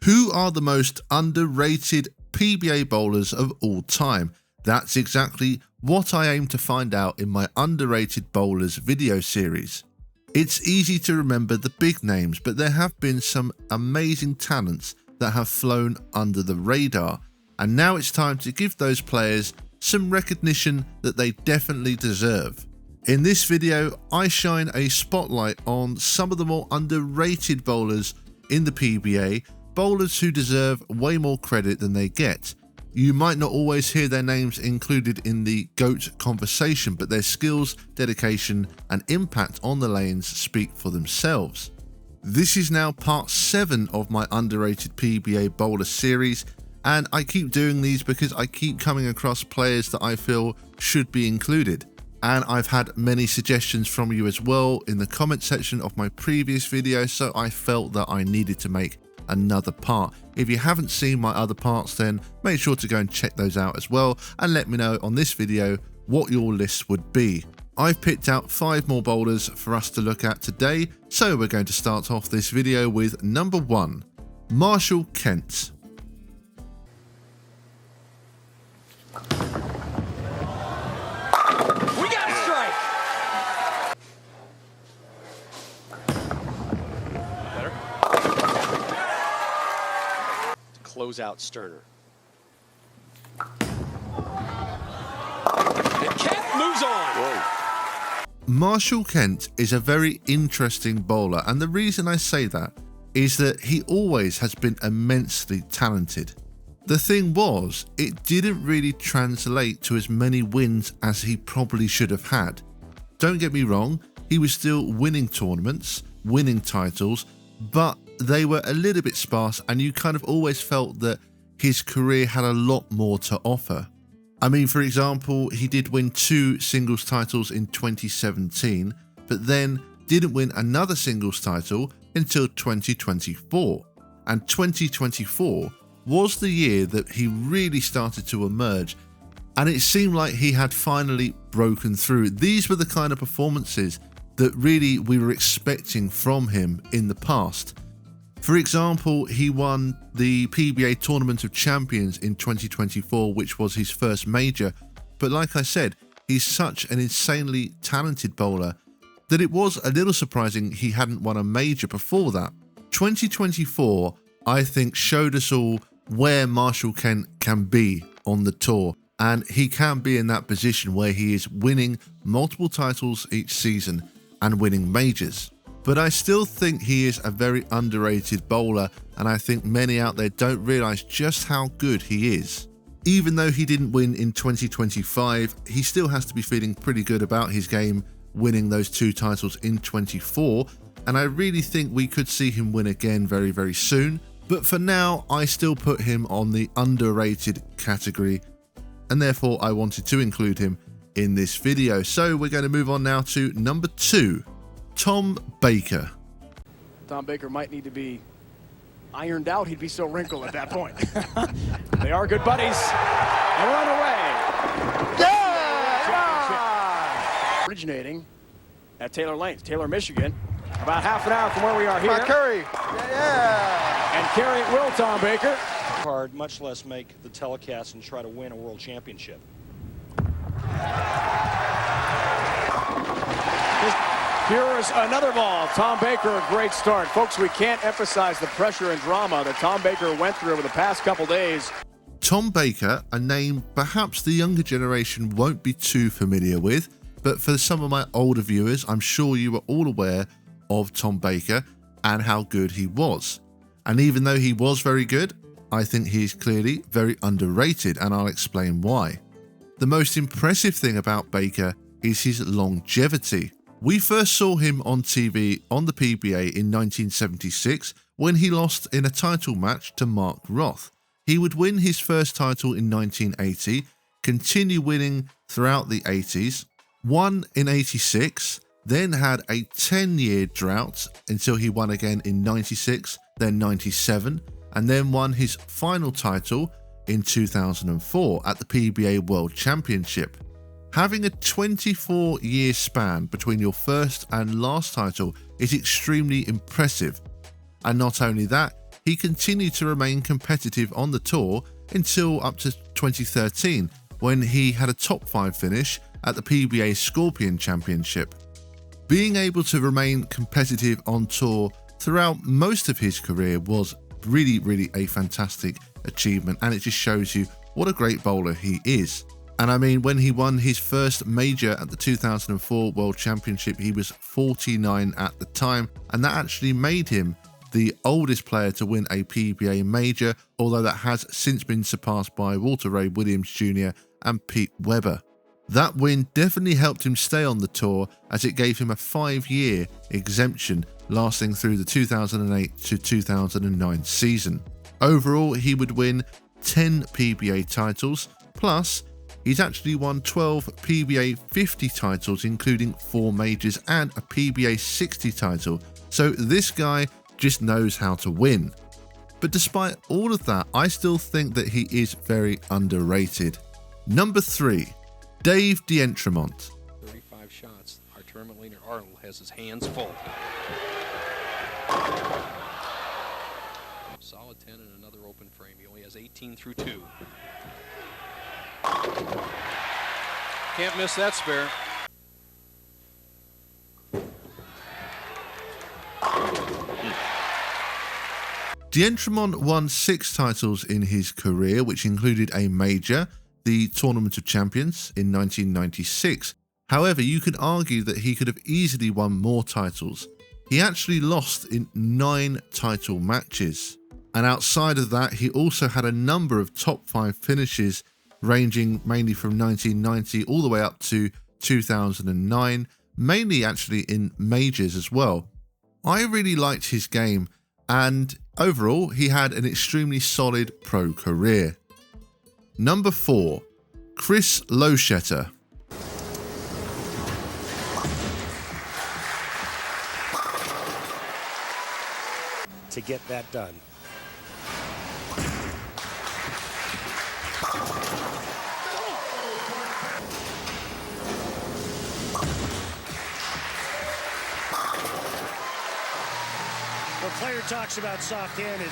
Who are the most underrated PBA bowlers of all time? That's exactly what I aim to find out in my Underrated Bowlers video series. It's easy to remember the big names, but there have been some amazing talents that have flown under the radar, and now it's time to give those players some recognition that they definitely deserve. In this video, I shine a spotlight on some of the more underrated bowlers in the PBA, bowlers who deserve way more credit than they get. You might not always hear their names included in the GOAT conversation, but their skills, dedication, and impact on the lanes speak for themselves. This is now part 7 of my Underrated PBA Bowler series, and I keep doing these because I keep coming across players that I feel should be included. And I've had many suggestions from you as well in the comment section of my previous video, so I felt that I needed to make another part. If you haven't seen my other parts, then make sure to go and check those out as well, and let me know on this video what your list would be. I've picked out 5 more bowlers for us to look at today, so we're going to start off this video with number 1, Marshall Kent. We got a strike. Better. Close out Sterner. And Kent moves on. Whoa. Marshall Kent is a very interesting bowler, and the reason I say that is that he always has been immensely talented. The thing was, it didn't really translate to as many wins as he probably should have had. Don't get me wrong, he was still winning tournaments, winning titles, but they were a little bit sparse, and you kind of always felt that his career had a lot more to offer. I mean, for example, he did win 2 singles titles in 2017, but then didn't win another singles title until 2024. And 2024 was the year that he really started to emerge, and it seemed like he had finally broken through. These were the kind of performances that really we were expecting from him in the past. For example, he won the PBA Tournament of Champions in 2024, which was his first major, but like I said, he's such an insanely talented bowler that it was a little surprising he hadn't won a major before that. 2024, I think, showed us all where Marshall Kent can be on the tour, and he can be in that position where he is winning multiple titles each season and winning majors. But I still think he is a very underrated bowler, and I think many out there don't realise just how good he is. Even though he didn't win in 2025, he still has to be feeling pretty good about his game, winning those 2 titles in 24, and I really think we could see him win again very, very soon. But for now, I still put him on the underrated category, and therefore I wanted to include him in this video. So we're going to move on now to number 2, Tom Baker. Tom Baker might need to be ironed out. He'd be so wrinkled at that point. They are good buddies. And we're on the way. Yeah! Originating at Taylor Lanes, Taylor, Michigan. About half an hour from where we are here. Curry. Yeah. And carry it will, Tom Baker. Hard, much less make the telecast and try to win a world championship. Here is another ball. Tom Baker, a great start. Folks, we can't emphasize the pressure and drama that Tom Baker went through over the past couple days. Tom Baker, a name perhaps the younger generation won't be too familiar with, but for some of my older viewers, I'm sure you are all aware of Tom Baker and how good he was. And even though he was very good, I think he is clearly very underrated, and I'll explain why. The most impressive thing about Baker is his longevity. We first saw him on TV on the PBA in 1976 when he lost in a title match to Mark Roth. He would win his first title in 1980, continue winning throughout the 80s, won in 86, then had a 10-year drought until he won again in 96, then 97, and then won his final title in 2004 at the PBA World Championship. Having a 24-year span between your first and last title is extremely impressive. And not only that, he continued to remain competitive on the tour until up to 2013, when he had a top 5 finish at the PBA Scorpion Championship. Being able to remain competitive on tour throughout most of his career was really a fantastic achievement, and it just shows you what a great bowler he is. And I mean, when he won his first major at the 2004 World Championship, he was 49 at the time, and that actually made him the oldest player to win a PBA major, although that has since been surpassed by Walter Ray Williams Jr. and Pete Webber. That win definitely helped him stay on the tour, as it gave him a 5-year exemption lasting through the 2008 to 2009 season. Overall, he would win 10 PBA titles, plus he's actually won 12 PBA 50 titles, including 4 majors and a PBA 60 title. So this guy just knows how to win. But despite all of that, I still think that he is very underrated. Number 3, Dave D'Entremont. 35 shots. Our tournament leader Arnold has his hands full. Solid 10 and another open frame. He only has 18 through 2. Can't miss that spare. D'Entremont won 6 titles in his career, which included a major, the Tournament of Champions, in 1996. However, you could argue that he could have easily won more titles. He actually lost in 9 title matches. And outside of that, he also had a number of top 5 finishes, ranging mainly from 1990 all the way up to 2009, mainly actually in majors as well. I really liked his game, and overall, he had an extremely solid pro career. Number 4, Chris Loschetter. To get that done. When a player talks about soft hand,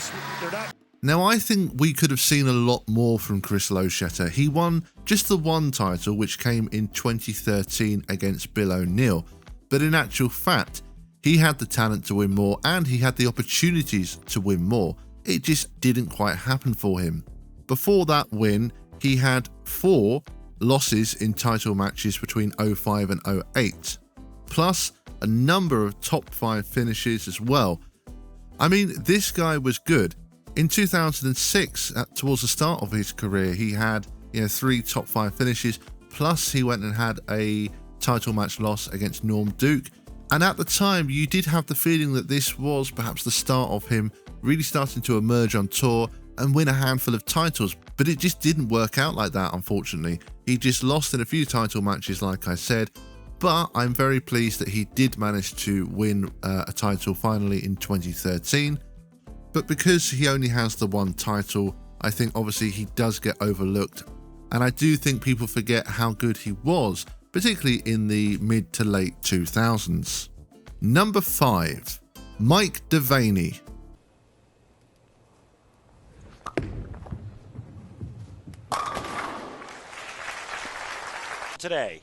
they're not. Now, I think we could have seen a lot more from Chris Loschetter. He won just the 1 title, which came in 2013 against Bill O'Neill. But in actual fact, he had the talent to win more, and he had the opportunities to win more. It just didn't quite happen for him. Before that win, he had 4 losses in title matches between 05 and 08, plus a number of top 5 finishes as well. I mean, this guy was good. In 2006, towards the start of his career, he had 3 top 5 finishes, plus he went and had a title match loss against Norm Duke. And at the time, you did have the feeling that this was perhaps the start of him really starting to emerge on tour and win a handful of titles. But it just didn't work out like that, unfortunately. He just lost in a few title matches, like I said. But I'm very pleased that he did manage to win a title finally in 2013. But because he only has the 1 title, I think obviously he does get overlooked. And I do think people forget how good he was, particularly in the mid to late 2000s. Number 5, Mike Devaney. Today.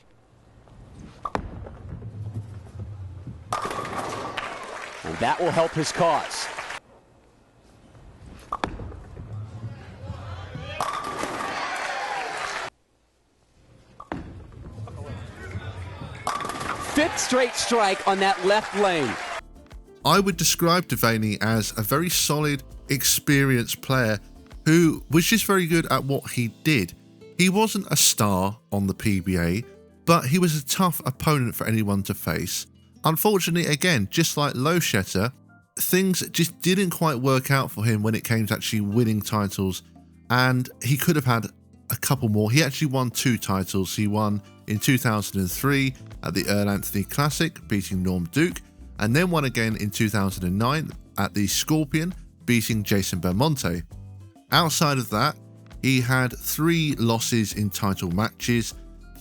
And that will help his cause. Fifth straight strike on that left lane. I would describe Devaney as a very solid, experienced player who was just very good at what he did. He wasn't a star on the PBA, but he was a tough opponent for anyone to face. Unfortunately, again, just like Loschetter, things just didn't quite work out for him when it came to actually winning titles, and he could have had a couple more. He actually won 2 titles. He won in 2003 at the Earl Anthony Classic, beating Norm Duke, and then won again in 2009 at the Scorpion, beating Jason Belmonte. Outside of that, he had 3 losses in title matches,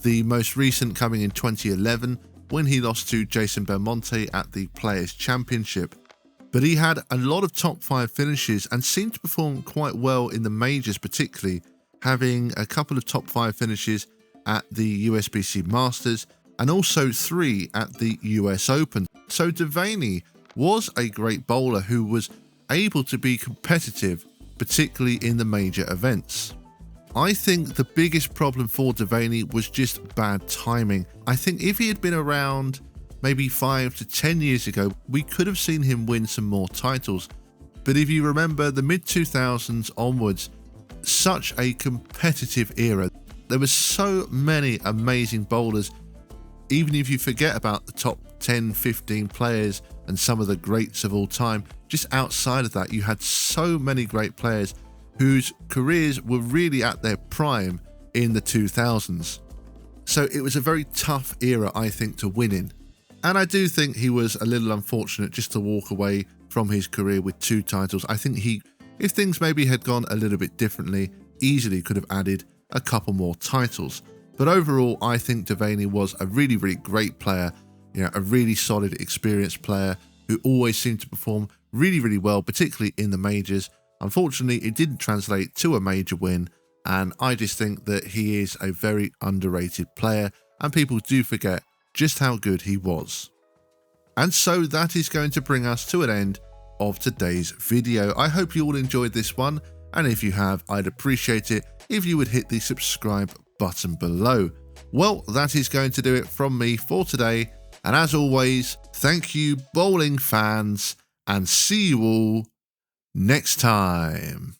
the most recent coming in 2011 when he lost to Jason Belmonte at the Players' Championship. But he had a lot of top 5 finishes and seemed to perform quite well in the majors, particularly having a couple of top 5 finishes at the USBC Masters and also 3 at the US Open. So Devaney was a great bowler who was able to be competitive, particularly in the major events. I think the biggest problem for Devaney was just bad timing. I think if he had been around maybe 5 to 10 years ago, we could have seen him win some more titles. But if you remember the mid-2000s onwards, such a competitive era. There were so many amazing bowlers. Even if you forget about the top 10, 15 players and some of the greats of all time, just outside of that, you had so many great players whose careers were really at their prime in the 2000s. So it was a very tough era, I think, to win in. And I do think he was a little unfortunate just to walk away from his career with 2 titles. I think he, if things maybe had gone a little bit differently, easily could have added a couple more titles. But overall, I think Devaney was a really, really great player, a really solid, experienced player who always seemed to perform really, really well, particularly in the majors. Unfortunately, it didn't translate to a major win, and I just think that he is a very underrated player, and people do forget just how good he was. And so that is going to bring us to an end of today's video. I hope you all enjoyed this one, and if you have, I'd appreciate it if you would hit the subscribe button below. Well, that is going to do it from me for today, and as always, thank you bowling fans, and see you all next time.